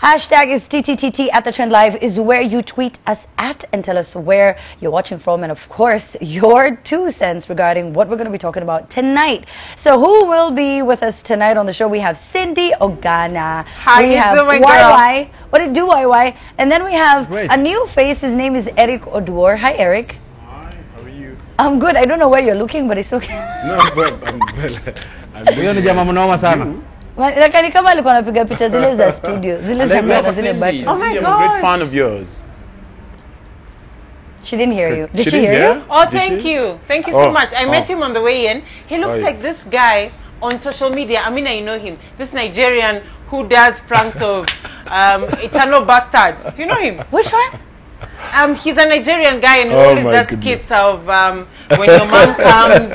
Hashtag is TTTT at the Trend Live is where you tweet us at and tell us where you're watching from, and of course your 2 cents regarding what we're going to be talking about tonight. So who will be with us tonight on the show? We have Cindy Ogana. How we you have doing, YY. What did you do, YY? And then we have a new face. His name is Eric Oduor. Hi, Eric. Hi, how are you? I'm good. I don't know where you're looking, but it's okay. No, but I'm Lakini kama alikuwa anapiga picha zile za studio, zile za mwana zile buttons. Oh my I'm God. a great fan of yours. She didn't hear you. Did she didn't hear you? Oh, Did thank she? you. Thank you so Oh, much. I met him on the way in. He looks Oh, yeah. like this guy on social media. I mean, I know him. This Nigerian who does pranks of Eternal Bastard. You know him? Which one? He's a Nigerian guy and he Oh always my does goodness. skits of when your mom comes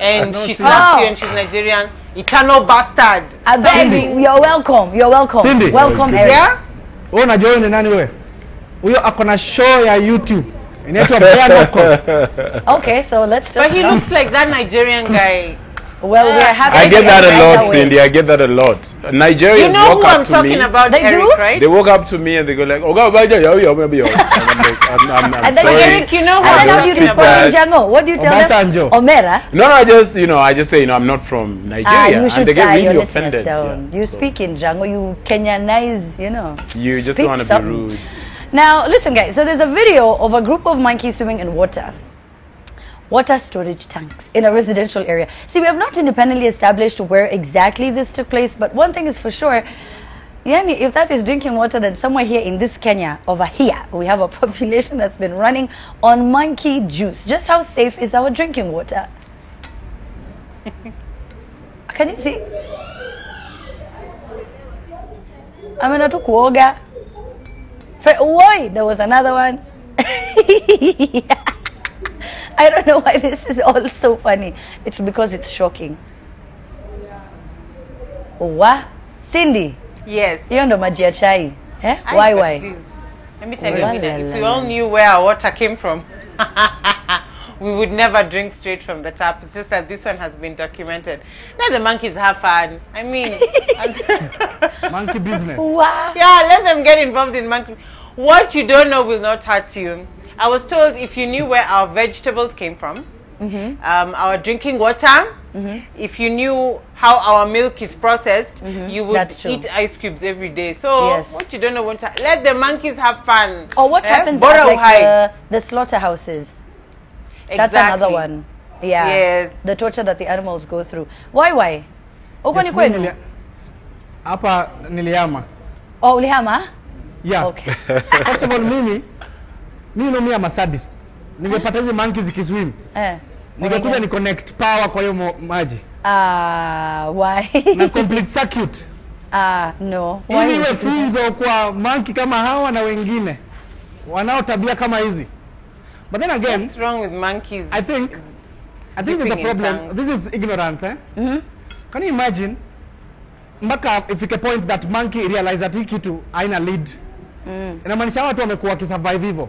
and she slaps you and she's Nigerian. Eternal Bastard. I beg, you're welcome. You're welcome. Cindy. Welcome, Eric. Yeah? Wewe unajua ni nani wewe? Huyo ako na show ya YouTube. Inaitwa Bare Knuckles. Okay, so let's just. But he looks like that Nigerian guy. Well, we're happy. I get to that a have lot, that way. Cindy. I get that a lot. Nigerians You know walk who up I'm to talking me. about, They Eric, do? right? They walk up to me and they go like, "Oh God, yo." And I'm like, I'm And then sorry. Eric, you know who And I'm then how do you talking respond in about? Django? What do you tell Obasanjo. them? Omera. No, I just say, I'm not from Nigeria. You should and they get say you're really letting us offended. down. Yeah. You So, speak in Django. You Kenyanize, You just speak don't want to be something. rude. Now, listen, guys. So there's a video of a group of monkeys swimming in water storage tanks in a residential area. See, we have not independently established where exactly this took place, but one thing is for sure, yani, if that is drinking water, then somewhere here in this Kenya, over here, we have a population that's been running on monkey juice. Just how safe is our drinking water? Can you see? Ameenda tu kuoga. Oi, there was another one. I don't know why this is all so funny. It's because it's shocking. What? Cindy, Yes. hiyo ndo maji ya chai. Eh? Why? Why? Please. Let me tell you, La, Mina, la, if la, we la. all knew where our water came from, we would never drink straight from the tap. It's just that this one has been documented. Let the monkeys have fun. I mean, Monkey business. Wow. yeah, let them get involved in monkey. What you don't know will not hurt you. I was told if you knew where our vegetables came from, our drinking water, if you knew how our milk is processed, you would That's true. eat ice cubes every day. So Yes. what you don't know won't hurt. Let the monkeys have fun. Or what Eh? happens Bora at uhai. the slaughterhouses? Exactly. That's another one. Yeah. Yes. The torture that the animals go through. Why? Uko ni kwenu? Hapa niliama. Oh, ulihama? Yeah. Okay. First of all, mimi I'm a sadist. Ningepata hizi monkeys zikiswim. Ningekuja ni connect power kwa hiyo maji. Why? Na complete circuit. No. Ili Why iwe would you do that? funzo kwa monkey kama hawa na wengine wanao tabia kama hizi. But then again, What's wrong with monkeys? I think there's a Dipping in problem. tongues. This is ignorance, eh? Can you imagine mpaka ifike point that monkey realize that hii kitu haina lead. Inamaanisha watu wamekuwa wakisurvive hivyo.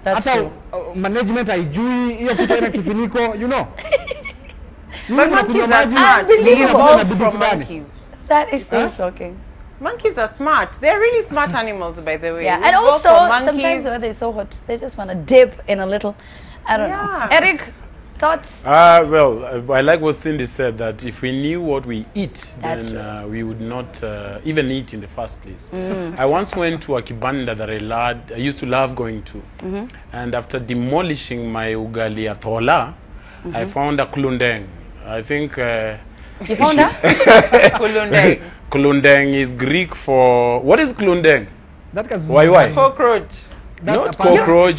That's Hata true. management haijui hiyo kitu haina kifuniko, you know. But monkeys are maji, smart. They unbelievable. evolved Bibi from fulani. monkeys. That is so Huh? shocking. Monkeys are smart. They're really smart animals, by the way. Yeah, We and evolved also from monkeys. sometimes the weather is so hot, they just want to dip in a little. I don't know. Yeah. Eric, thoughts? Well, I like what Cindy said, that if we knew what we eat, That's then we would not even eat in the first place. I once went to a kibanda that I used to love going to. And after demolishing my ugali atola, I found a klundeng. I think... You found her? Kulundeng. Klundeng is Greek for... What is klundeng? Why? Cockroach. Not cockroach.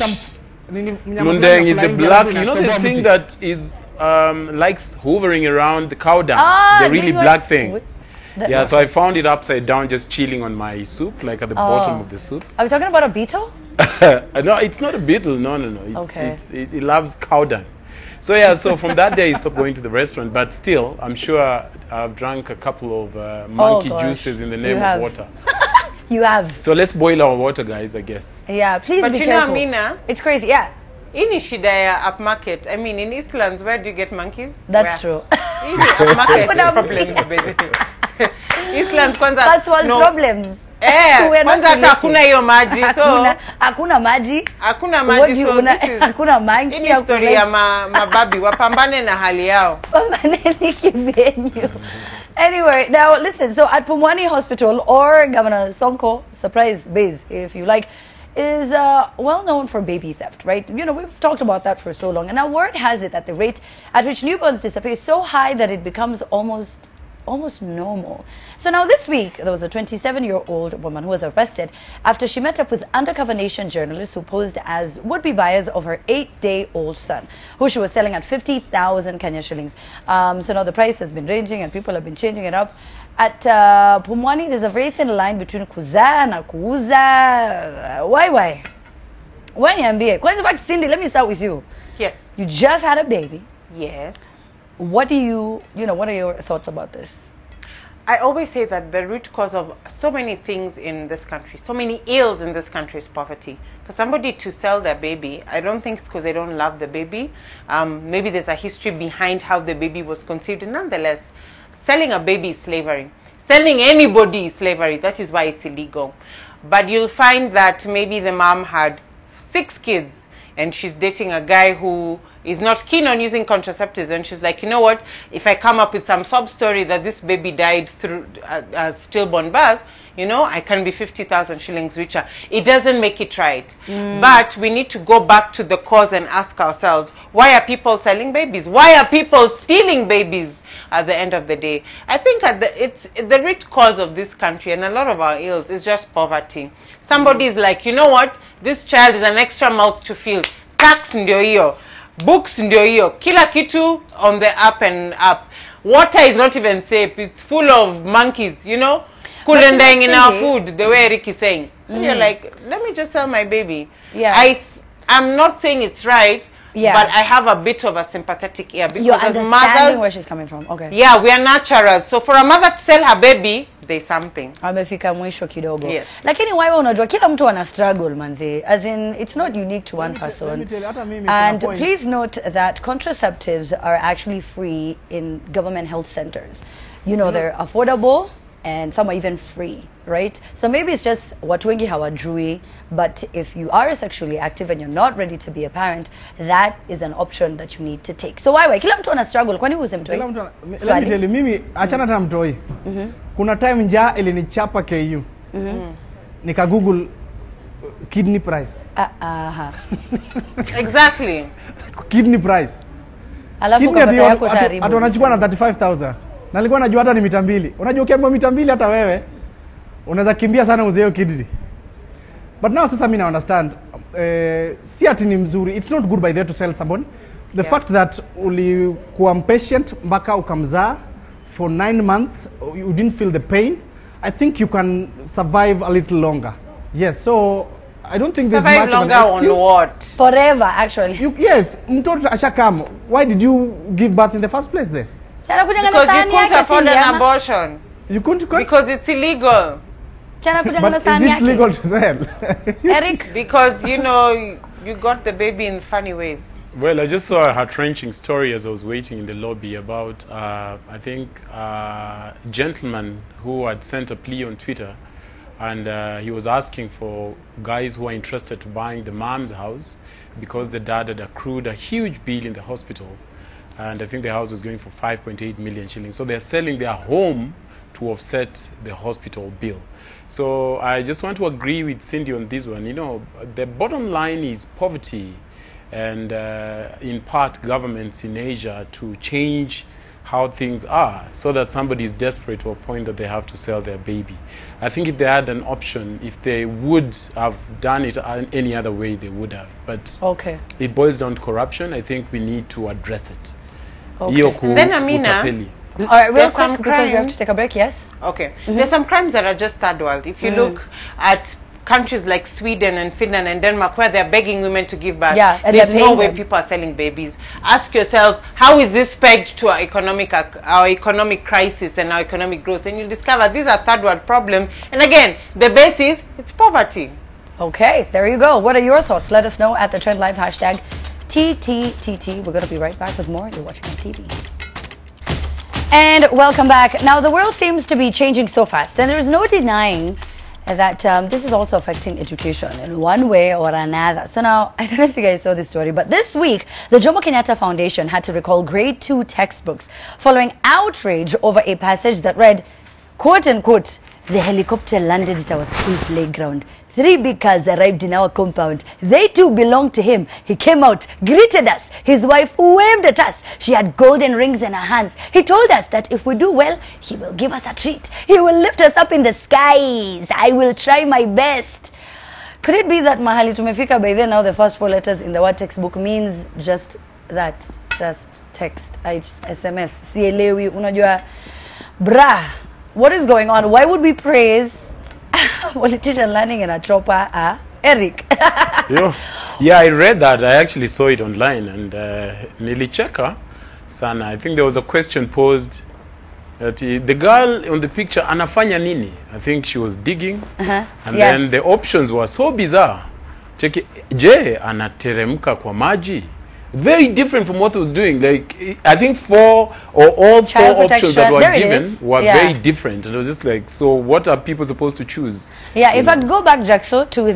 Klundeng is the black, you know the thing that is likes hovering around the cow dung, the really black thing. Yeah, so I found it upside down, just chilling on my soup, like at the bottom of the soup. Are we talking about a beetle? No, it's not a beetle. No. Okay. It loves cow dung. So yeah, so from that day I stopped going to the restaurant, but still, I'm sure I've drank a couple of monkey juices in the name of water. You have. So let's boil our water, guys, I guess. Yeah, please But be you careful. know, Amina, It's crazy, yeah. in Ishidaya upmarket, I mean, in Eastlands, where do you get monkeys? That's Where? true. Really, upmarket Kuna problems, baby. Eastlands, kwanza. First world no, problems. Kwanza hata hakuna hiyo maji, so hakuna maji. Hakuna maji, so hakuna maji. Hii story ya mababi wapambane na hali yao. Pambaneni kibenyu. Anyway, now listen, so at Pumwani Hospital, or Governor Sonko, surprise base, if you like, is well known for baby theft, right? You know, we've talked about that for so long. And now word has it that the rate at which newborns disappear is so high that it becomes almost normal. So now this week, there was a 27-year-old woman who was arrested after she met up with undercover Nation journalists who posed as would-be buyers of her 8-day-old son, who she was selling at 50,000 Kenya shillings. So now the price has been ranging and people have been changing it up. At Pumwani, there's a very thin line between kuzaa na kuuza. Why? When you MBA? Kwanza back, Cindy, let me start with you. Yes. You just had a baby. Yes. What are your thoughts about this? I always say that the root cause of so many things in this country, so many ills in this country, is poverty. For somebody to sell their baby, I don't think it's because they don't love the baby. Maybe there's a history behind how the baby was conceived. And nonetheless, selling a baby is slavery. Selling anybody is slavery. That is why it's illegal. But you'll find that maybe the mom had 6 kids and she's dating a guy who is not keen on using contraceptives, and she's like, you know what, if I come up with some sob story that this baby died through a stillborn birth, you know, I can be 50,000 shillings richer. It doesn't make it right. But we need to go back to the cause and ask ourselves, why are people selling babies? Why are people stealing babies at the end of the day? I think it's the root cause of this country and a lot of our ills is just poverty. Somebody is like, you know what, this child is an extra mouth to fill. Tax ndio hiyo. Books ndio hiyo, kila kitu on the up and up. Water is not even safe, it's full of monkeys, you know, kurendang in our food, the way Eric is saying. So you're like, let me just sell my baby. I'm not saying it's right, but I have a bit of a sympathetic ear, because you're as understanding mothers, where she's coming from. Okay. Yeah, we are naturals. So for a mother to sell her baby, there's something. Amefika mwisho kidogo. Yes. Lakini wewe unajua kila mtu ana struggle manzi. As in, it's not unique to one person. Let me tell you, hata mimi and kuna point. please note that contraceptives are actually free in government health centers. You know, they're affordable and some are even free, right? So maybe it's just watu wengi hawajui, but if you are sexually active and you're not ready to be a parent, that is an option that you need to take. So why kila mtu ana struggle, kwani uze mtoi? Let me tell you, mimi achana na mtoi. Kuna time njaa ilinichapa KU. Nika Google kidney price. Exactly. Kidney price. Alafu kama yako sharibu. Hata wanachukua na 35,000. Na nilikuwa najua hata ni mita 2. Unajua ukiambiwa mita 2 hata wewe unaweza kimbia sana uze hiyo kidney. But now sasa mimi na understand si ati ni mzuri. It's not good by there to sell someone. The fact that ulikuwa patient mpaka ukamzaa for 9 months, you didn't feel the pain, I think you can survive a little longer. Yes, so I don't think there's much longer of an excuse. on what? Forever, actually. Yes, mtoto ashakam. Why did you give birth in the first place then? Because you couldn't afford an abortion. You couldn't? Because it's illegal. But is it legal to sell? Eric? Because, you know, you got the baby in funny ways. Well, I just saw a heart-wrenching story as I was waiting in the lobby about, I think, a gentleman who had sent a plea on Twitter, and he was asking for guys who are interested to buying the mom's house because the dad had accrued a huge bill in the hospital, and I think the house was going for 5.8 million shillings. So they're selling their home to offset the hospital bill. So I just want to agree with Cindy on this one. You know, the bottom line is poverty, and in part governments in Asia to change how things are so that somebody is desperate to a point that they have to sell their baby. I think if they had an option, if they would have done it any other way, they would have. But it boils down to corruption. I think we need to address it. Then Amina, all right, real quick, because we have to take a break, yes? Okay. There's some crimes that are just third world. If you look at countries like Sweden and Finland and Denmark, where they're begging women to give birth, there's no way people are selling babies. Ask yourself, how is this pegged to our economic crisis and our economic growth? And you'll discover these are third world problems. And again, the basis, it's poverty. Okay, there you go. What are your thoughts? Let us know at the Trend Live hashtag TTTT. We're going to be right back with more. You're watching on TV. And welcome back. Now, the world seems to be changing so fast, and there's no denying that this is also affecting education in one way or another. So now, I don't know if you guys saw this story, but this week, the Jomo Kenyatta Foundation had to recall grade 2 textbooks following outrage over a passage that read, quote unquote, "The helicopter landed at our school playground. 3 big cars arrived in our compound. They too belonged to him. He came out, greeted us. His wife waved at us. She had golden rings in her hands. He told us that if we do well, he will give us a treat. He will lift us up in the skies. I will try my best." Could it be that mahali tumefika by then now the first 4 letters in the word textbook means just that, just text, SMS, sielewi, unajua, brah, what is going on? Why would we praise politician learning in a chopper? Eric. Yeah, I read that. I actually saw it online and nilicheka sana. I think there was a question posed that the girl on the picture anafanya nini? I think she was digging and then the options were so bizarre. Cheki, je anateremka kwa maji? Very different from what he was doing. Like, I think 4 or all 4 options that were given were very different. And it was just like, so what are people supposed to choose? Yeah, in fact, go back, Jackso, to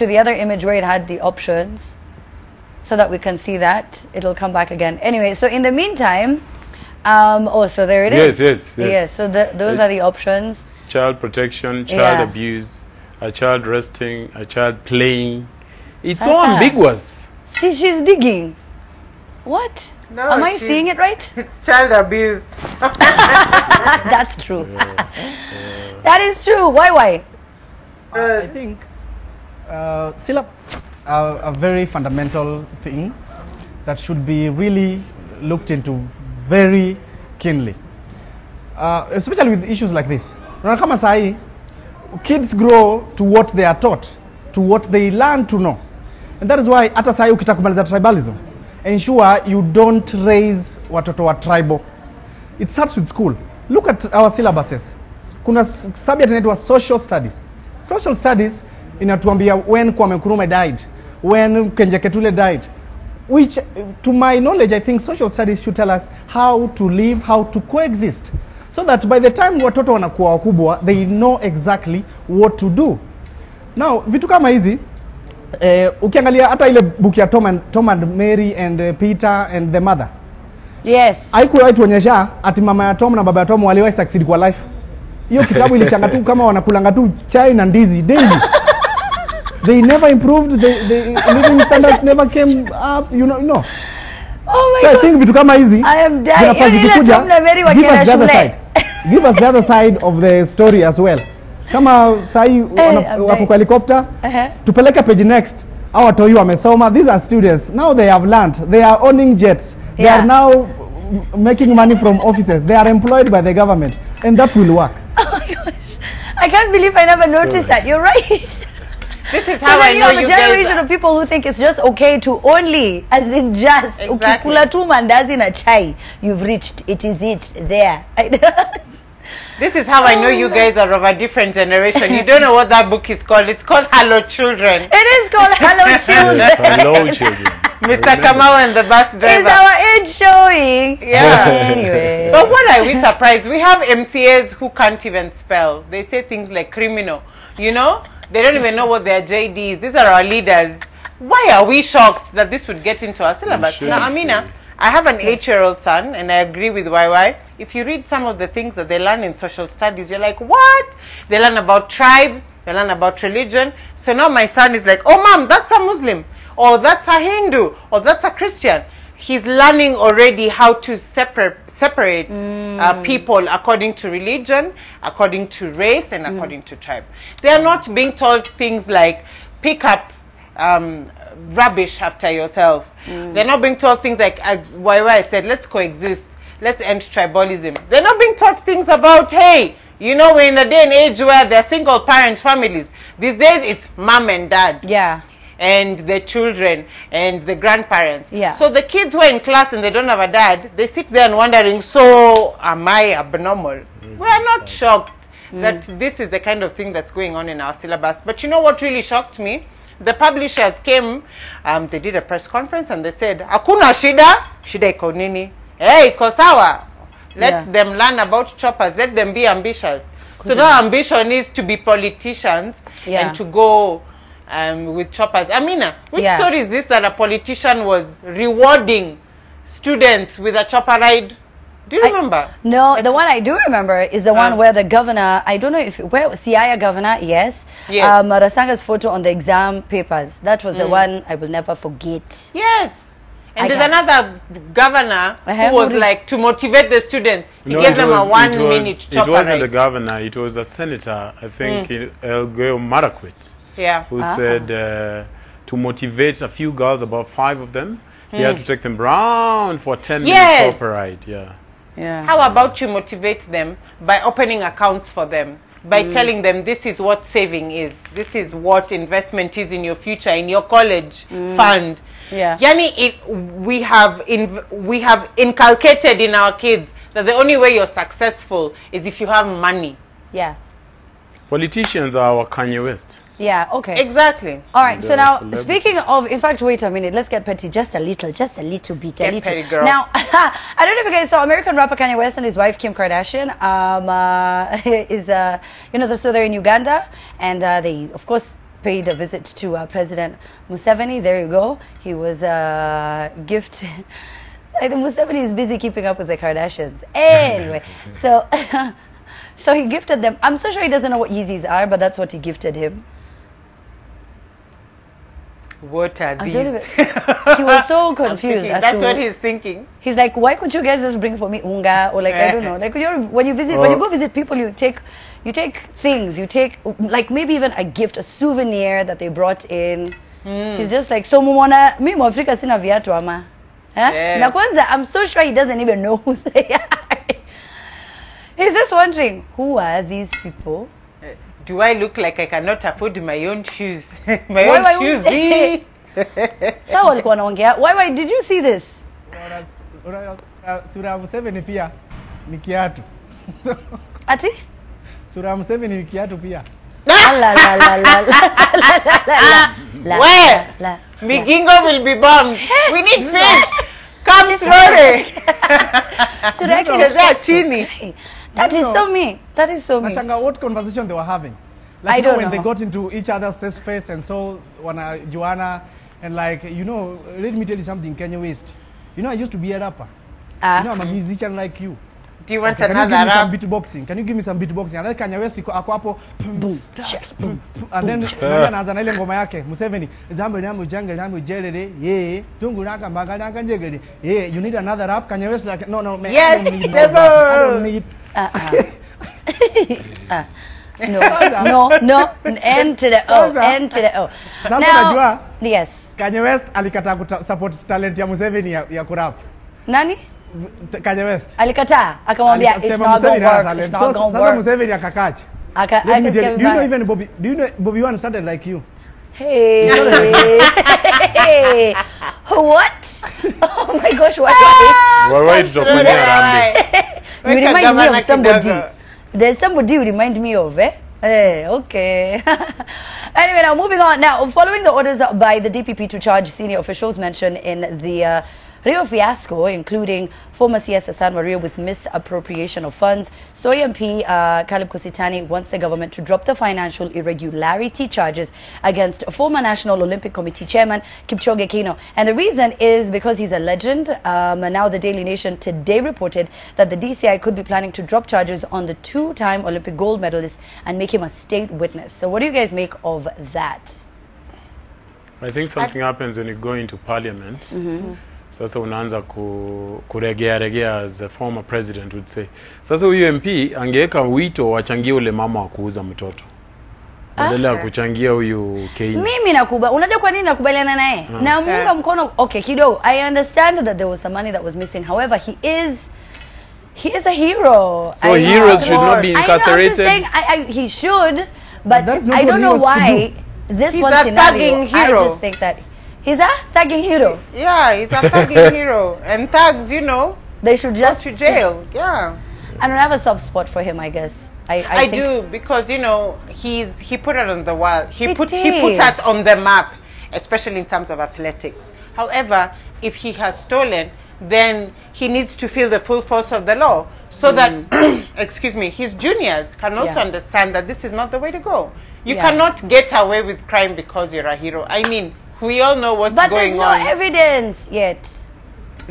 the other image where it had the options, so that we can see that. It'll come back again. Anyway, so in the meantime, so there it is. Yes. So those are the options. Child protection, child abuse, a child resting, a child playing. It's so ambiguous. See, she's digging. What? No, am I seeing it right? It's child abuse. That's true. That is true. Why? I think still a very fundamental thing that should be really looked into very keenly, especially with issues like this. Kama sahi, kids grow to what they are taught, to what they learn to know. And that is why hata sahi ukitaka kumaliza tribalism, ensure you don't raise watoto wa tribal. It starts with school. Look at our syllabuses. Kuna subject inaitwa social studies. Social studies inatuambia when Kwame Nkrumah died, when Kenjeketule died, which to my knowledge I think social studies should tell us how to live, how to coexist, so that by the time watoto wanakuwa wakubwa they know exactly what to do. Now vitu kama hizi ukiangalia hata ile book ya Tom and Mary and Peter and the mother. Yes. Haikuwahi tuonyesha ati mama ya Tom na baba ya Tom waliwahi succeed kwa life. Hiyo kitabu ilishanga tu kama wanakulanga tu chai na ndizi daily. They never improved, the living standards never came up, you know. Oh my God. So I think vitu kama hizi I am dying. Give us the other side. Give us the other side of the story as well. Kama sahi wako kwa helicopter, tupeleke page next. Our watoi wamesoma. These are students. Now they have learned. They are owning jets. They are now making money from offices. They are employed by the government. And that will work. Oh my gosh. I can't believe I never noticed that. You're right. This is how I know you have a generation of people who think it's just okay to only, as in just, ukikula tu mandazi na chai, you've reached, it is it, there. This is how I know you guys are of a different generation. You don't know what that book is called. It's called Hello Children. It is called Hello Children. Hello Children. Mr. Kamau and the bus driver. Is our age showing? Yeah. Anyway. But what are we surprised? We have MCAs who can't even spell. They say things like criminal. You know? They don't even know what their JD is. These are our leaders. Why are we shocked that this would get into our syllabus? Now, Amina, I have an 8-year-old son, and I agree with YY. If you read some of the things that they learn in social studies, you're like, what? They learn about tribe, they learn about religion. So now my son is like, oh, mom, that's a Muslim, or that's a Hindu, or that's a Christian. He's learning already how to separate people according to religion, according to race, and according to tribe. They are not being told things like pick up rubbish after yourself. They're not being told things like, I said, let's coexist, let's end tribalism. They're not being taught things about, hey, you know, we're in a day and age where they're single parent families. These days it's mom and dad. Yeah. And the children and the grandparents. Yeah. So the kids who are in class and they don't have a dad, they sit there and wondering, so am I abnormal? We are not shocked that this is the kind of thing that's going on in our syllabus. But you know what really shocked me? The publishers came, they did a press conference and they said, hakuna shida iko nini? Hey, iko sawa. Let them learn about choppers, let them be ambitious. So their ambition is to be politicians and to go with choppers. Amina, which story is this that a politician was rewarding students with a chopper ride? Do you remember? No, the one I do remember is the one where the governor, I don't know if, where Siaya governor, yes. Marasanga's photo on the exam papers. That was the one I will never forget. Yes. And there's another governor who was like to motivate the students. He gave them a 1 minute chopper ride. It wasn't the governor, it was a senator, I think, Elgeyo Marakwet. Who said to motivate a few girls, about 5 of them, he had to take them round for a 10-minute chopper ride. How about you motivate them by opening accounts for them, by telling them this is what saving is, this is what investment is in your future, in your college fund. Yani, we have inculcated in our kids that the only way you're successful is if you have money. Politicians are our Kanye West. Okay. Exactly. All right, so now, speaking of, in fact, wait a minute, let's get petty just a little bit. Petty, girl. Now, I don't know if you guys saw American rapper Kanye West and his wife Kim Kardashian so they're in Uganda, and they, of course, paid a visit to President Museveni. There you go. He was gifted. I think Museveni is busy keeping up with the Kardashians. Anyway, so so he gifted them. I'm so sure he doesn't know what Yeezys are, but that's what he gifted him. What are these? He was so confused. That's what he's thinking. He's like, why couldn't you guys just bring for me unga, or like I don't know, like when you go visit people, you take things, like maybe even a gift, a souvenir that they brought in. He's just like, so mumona mimi Afrika sina viatu ama. Na kwanza, I'm so sure he doesn't even know who they are. He's just wondering, who are these people? Do I look like I cannot afford my own shoes? Own shoes. So walikuwa wanaongea. Why did you see this? Sura Museveni pia ni kiatu. Ati? Sura Museveni ni kiatu pia. Where? Migingo will be bombed. We need fish. Come slowly. Sura yake chini. That is so me. That is so me. Nashanga, what conversation they were having? Like, I don't know. When they got into each other's space and so Joanna and like, let me tell you something, Kanye West. I used to be a rapper. I'm a musician like you. Do you want another rap? Can you give me some beatboxing? And then Kanye West ako hapo boom, boom, and then anaanza na ile ngoma yake Museveni zambo namu jungle namu jelele tungu naka mbanga naka njegele you need another rap. Kanye West like no man, yes, I don't need No, end to the O. Now, yes. Kanye West alikataa support talent ya Museveni ya kurap. Nani? Kanye West alikataa, akamwambia it's not going to work. It's not going to work. Sasa Museveni akakacha. Do you know Bobby Wine started like you? Hey. What? Oh my gosh, why? You remind me of somebody. There's somebody you remind me of, Hey, okay. Anyway, now moving on. Now, following the orders by the DPP to charge senior officials mentioned in the Rio fiasco, including former CS Hassan Wario with misappropriation of funds, Soy MP Caleb Kusitani wants the government to drop the financial irregularity charges against former National Olympic Committee chairman Kipchoge Keino. And the reason is because he's a legend. Now the Daily Nation today reported that the DCI could be planning to drop charges on the two-time Olympic gold medalist and make him a state witness. So what do you guys make of that? I think something happens when you go into parliament. Sasa unaanza kuregea as the former president would say. Sasa huyu MP angeweka wito wachangie ule mama wa kuuza mtoto. Badala ya kuchangia huyu Keino. Mimi unajua kwa nini nakubaliana naye? Na munga mkono okay kidogo. I understand that there was some money that was missing. However, he is a hero. So heroes should not be incarcerated. I'm just saying he should, but I don't know why this one scenario. I just think that he's a thugging hero. Yeah, he's a thugging hero. And thugs, they should just go to jail. Yeah. I don't have a soft spot for him, I guess. I do, because he put it on the wall. He put us on the map, especially in terms of athletics. However, if he has stolen, then he needs to feel the full force of the law so that, excuse me, his juniors can also understand that this is not the way to go. You cannot get away with crime because you're a hero. I mean, we all know what's going on. But there's no evidence yet.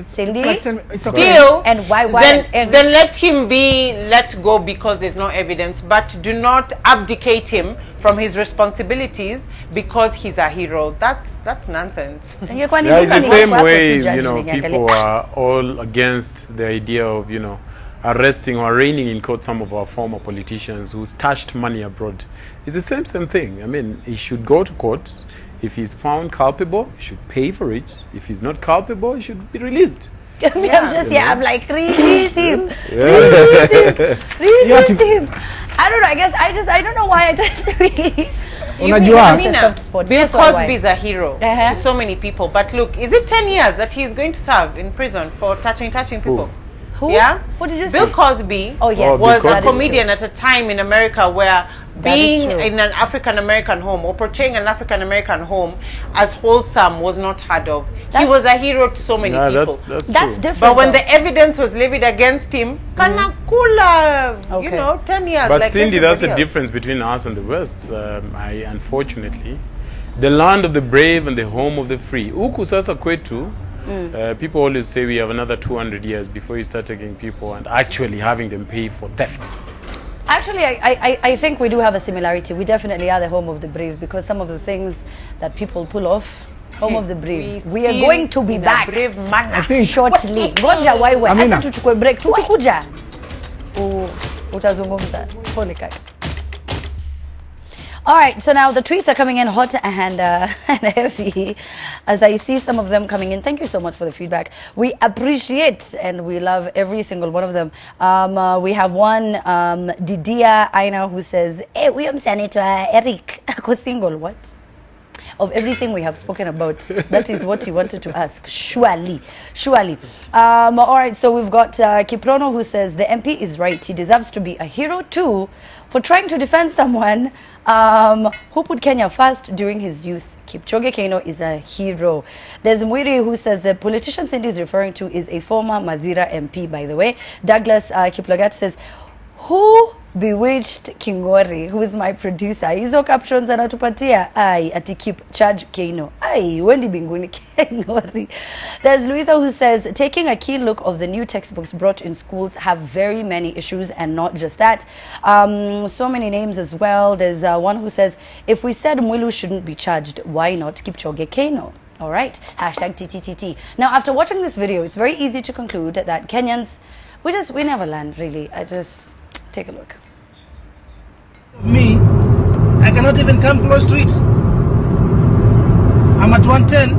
Cindy? It's still, and why then let him be let go because there's no evidence, but do not abdicate him from his responsibilities because he's a hero. That's nonsense. Yeah, it's the same way, you know, people are all against the idea of, you know, arresting or arraigning in court some of our former politicians who stashed money abroad. It's the same thing. I mean, he should go to court. If he's found culpable, he should pay for it. If he's not culpable, he should be released. I'm like, release him. Release him. I don't know. I don't know why I just really. Bill Cosby is a hero to so many people. But look, is it 10 years that he's going to serve in prison for touching people? Who? Yeah. What did you say? Bill Cosby was a comedian at a time in America where being in an African American home or portraying an African American home as wholesome was not heard of. He was a hero to so many people. That's different. But when the evidence was levied against him, you know, 10 years. But like Cindy, that's the difference between us and the West. Unfortunately, the land of the brave and the home of the free. Huku sasa kwetu. People always say we have another 200 years before you start taking people and actually having them pay for theft. Actually, I think we do have a similarity. We definitely are the home of the brave because some of the things that people pull off, home of the brave. We are going to be back I think shortly. Ngoja wewe, acha tuchukue break. Tukikuja utazungumza. Pole kaka. All right, so now the tweets are coming in hot and heavy as I see some of them coming in. Thank you so much for the feedback. We appreciate and we love every single one of them. We have one, Didia Aina, who says, hey, we am Senator Eric. Ako single, what? Of everything we have spoken about, that is what you wanted to ask. Surely. All right, so we've got Kiprono, who says, the MP is right. He deserves to be a hero too for trying to defend someone who put Kenya first during his youth. Kipchoge Keino is a hero. There's Mwiri, who says the politician Cindy is referring to is a former Madhira MP, by the way. Douglas Kiplagat says, who bewitched Kingori, who is my producer? Hizo captions anatupatia. Ai, ati keep charge Keino. Ai, wendi binguni Kingori. There's Louisa, who says, taking a keen look of the new textbooks brought in schools have very many issues, and not just that. So many names as well. There's one who says, if we said Mwilu shouldn't be charged, why not Kipchoge Keino? All right, hashtag TTTT. Now, after watching this video, it's very easy to conclude that Kenyans, we never learn, really. Take a look. Me, I cannot even come close to it. I'm at 110.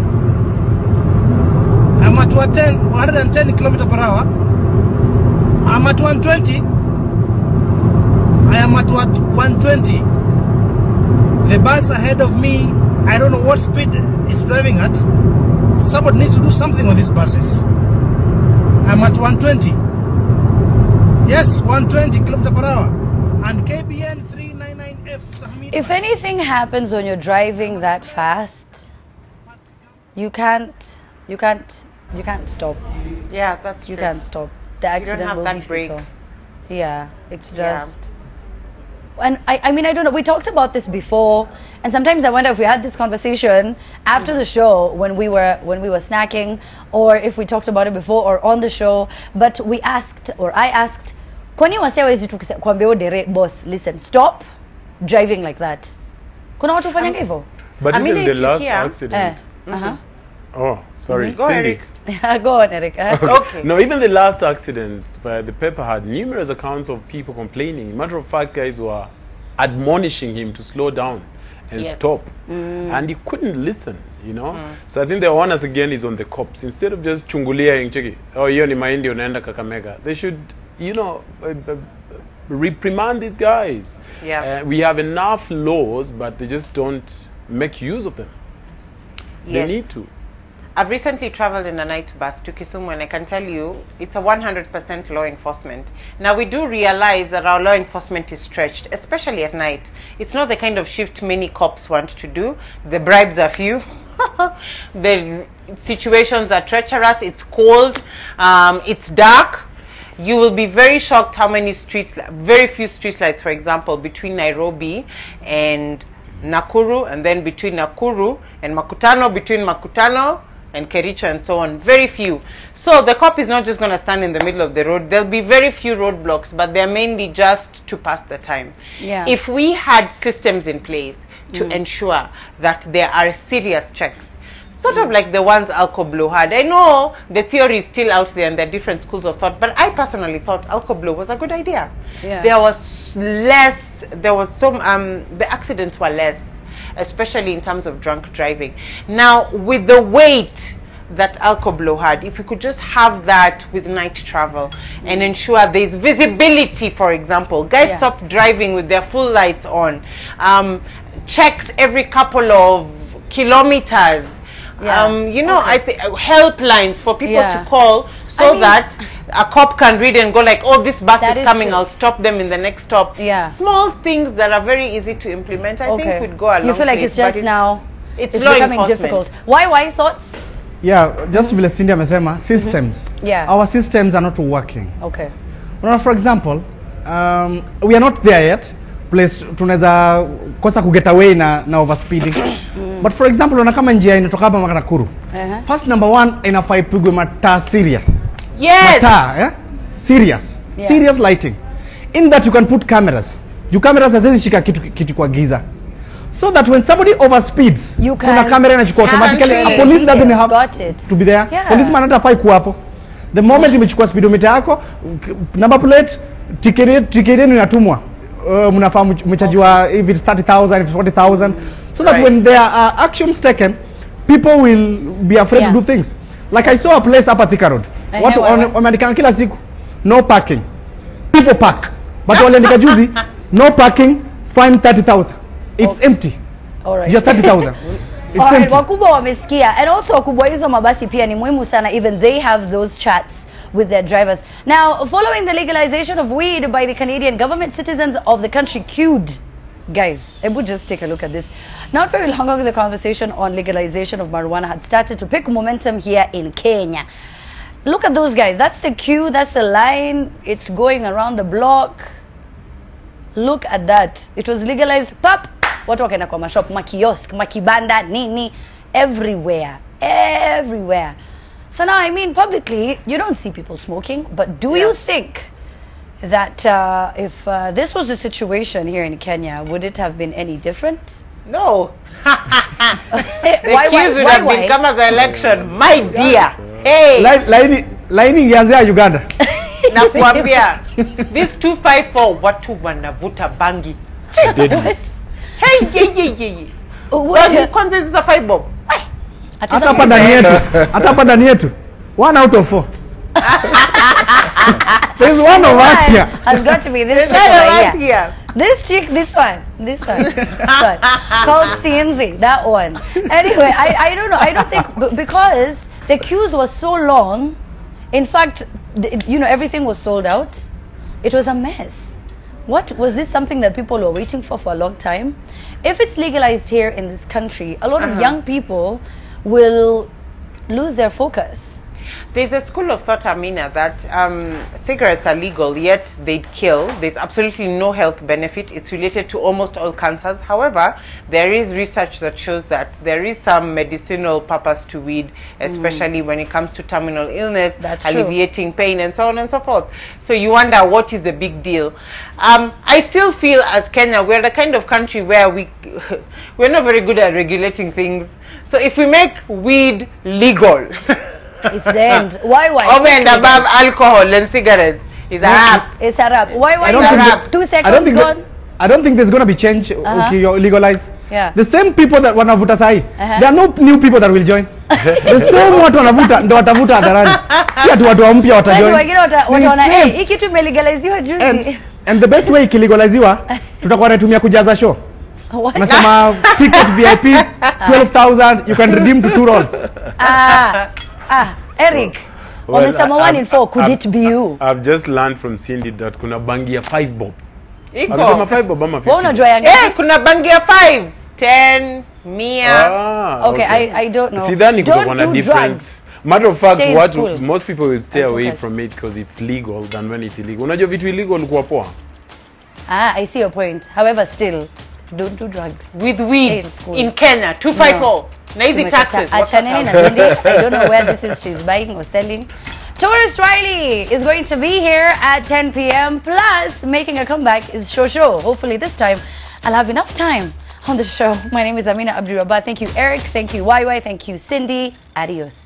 I'm at 110 kilometers per hour. I'm at 120. I am at 120. The bus ahead of me, I don't know what speed it's driving at. Somebody needs to do something on these buses. I'm at 120. Yes, 120 kilometers per hour. And KBN 399F. If anything happens when you're driving that fast, you can't stop. Yeah, that's true. You can't stop. The accident you don't have will that be break. fatal. Yeah, it's just. And I mean, I don't know. We talked about this before, and sometimes I wonder if we had this conversation after the show when we were snacking, or if we talked about it before or on the show. But I asked, kwani wase hawezi tu kuambia dere boss, listen, stop driving like that. Kuna watu hufanya hivyo? But even the last accident. Oh, sorry, Cindy. Go on, Eric. Okay. No, even the last accident, the paper had numerous accounts of people complaining. Matter of fact, guys were admonishing him to slow down and stop. And he couldn't listen, you know. So I think the onus again is on the cops. Instead of just chungulia and cheki, oh, hiyo ni mahindi unaenda Kakamega. They should, you know, reprimand these guys. Yeah. We have enough laws, but they just don't make use of them. They need to. I've recently traveled in a night bus to Kisumu, and I can tell you it's a 100% law enforcement. Now, we do realize that our law enforcement is stretched, especially at night. It's not the kind of shift many cops want to do. The bribes are few. The situations are treacherous, it's cold, it's dark. You will be very shocked how many very few street lights, for example, between Nairobi and Nakuru, and then between Nakuru and Makutano, between Makutano and Kericho, and so on. Very few. So the cop is not just going to stand in the middle of the road. There'll be very few roadblocks, but they're mainly just to pass the time. Yeah. If we had systems in place to ensure that there are serious checks, sort of like the ones Alcoblow had. I know the theory is still out there and there are different schools of thought, but I personally thought Alcoblow was a good idea. Yeah. There was some, the accidents were less, especially in terms of drunk driving. Now, with the weight that Alcoblow had, if we could just have that with night travel and ensure there's visibility, for example, guys stop driving with their full lights on, checks every couple of kilometers, you know, I think helplines for people to call, so that a cop can read and go like, oh, this bus is coming, I'll stop them in the next stop. Small things that are very easy to implement, I think would go a long You feel like place, it's just now it's becoming difficult. Why thoughts? Yeah, just vile Cindy amesema, systems. Our systems are not working. Okay. Well, for example, we are not there yet. Place tunaweza kosa ku get away na overspeeding. But for example, kama njia inatoka hapa mpaka Nakuru. First, number one, inafaa ipigwe mataa serious. Yes. Mataa, serious. Serious lighting. In that you can put cameras. You cameras haziwezi shika kitu kwa giza. So that when somebody overspeeds, kuna camera inachukua automatically. A police doesn't have to be there. Policeman hatafai kuwa hapo. The moment imechukua speedometer yako, number plate, ticket yenu inatumwa. Mnafahamu mchajiwa if it's 30,000, if it's 40,000, so that when there are actions taken, people will be afraid to do things. Like I saw a place up at Thika Road. Watu wameandika kila siku no parking. People park. But waliandika juzi no parking, fine 30,000. It's empty. All right. Just 30,000. It's empty. Wakubwa wamesikia, and also wakubwa hizo mabasi pia ni muhimu sana, even they have those chats with their drivers. Now, following the legalization of weed by the Canadian government, citizens of the country queued. Guys, Ebu, just take a look at this. Not very long ago, the conversation on legalization of marijuana had started to pick momentum here in Kenya. Look at those guys. That's the queue. That's the line. It's going around the block. Look at that. It was legalized. Pap! Watu wakaenda kwa mashop, makiosk, makibanda, nini, everywhere. Everywhere. So now, I mean, publicly, you don't see people smoking, but do you think that if this was the situation here in Kenya, would it have been any different? No. The queues would have been come as the election, my dear. Hey. Line ingeanzia Uganda. Nakwambia, this 254 watu wanavuta bangi. Hey, ye. Kwanza hizi za 5 bob. Hata hapa ndani yetu 1 out of 4. There's one of us here. Has got to be this chick right here. This chick, this one. Called CMZ, that one. Anyway, I don't know. I don't think, because the queues were so long. In fact, you know, everything was sold out. It was a mess. What was this, something that people were waiting for a long time? If it's legalized here in this country, a lot of young people will lose their focus. There's a school of thought, Amina, that cigarettes are legal, yet they kill. There's absolutely no health benefit. It's related to almost all cancers. However, there is research that shows that there is some medicinal purpose to weed, especially when it comes to terminal illness, alleviating pain, and so on and so forth. So you wonder, what is the big deal? I still feel as Kenya, we're the kind of country where we're not very good at regulating things. So if we make weed legal, it's the end. Why? Over and above alcohol and cigarettes, is a wrap. It's a wrap. Why? I don't think 2 seconds gone. I don't think there's going to be change if you legalize. Yeah. The same people that wanavuta sahi, there are no new people that will join. The same watu wanavuta ndo watavuta hadharani. Si atu watu mpya watajoin. Wengine wataona hii kitu imelegaliziwa juzi. And the best way ikilegaliziwa, tutakuwa tunatumia kujaza show. Unasema ticket VIP 12,000, you can redeem to 2 rolls. Eric, wamesema 1 in 4, could it be you? I've just learned from Cindy that kuna bangi ya 5 bob. Iko. Amesema 5 bob ama 50. Wewe unajua yangu? Kuna bangi ya 5, 10, Mia. Okay, I don't know. See, then you don't want do a difference. drugs. Matter of fact, Stay in what school. most people will stay And away focus. from it because it's legal than when it's illegal. Unajua vitu illegal kuwa poa. I see your point. However, still, don't do drugs. With Stay weed in school. in Kenya, 254. Na hizi taxes. Achaneni na Zindi. I don't know where this is she's buying or selling. Tourist Riley is going to be here at 10 p.m. Plus, making a comeback is Shosho. Hopefully this time, I'll have enough time on the show. My name is Amina Abdurrabba. Thank you, Eric. Thank you, YY. Thank you, Cindy. Adios.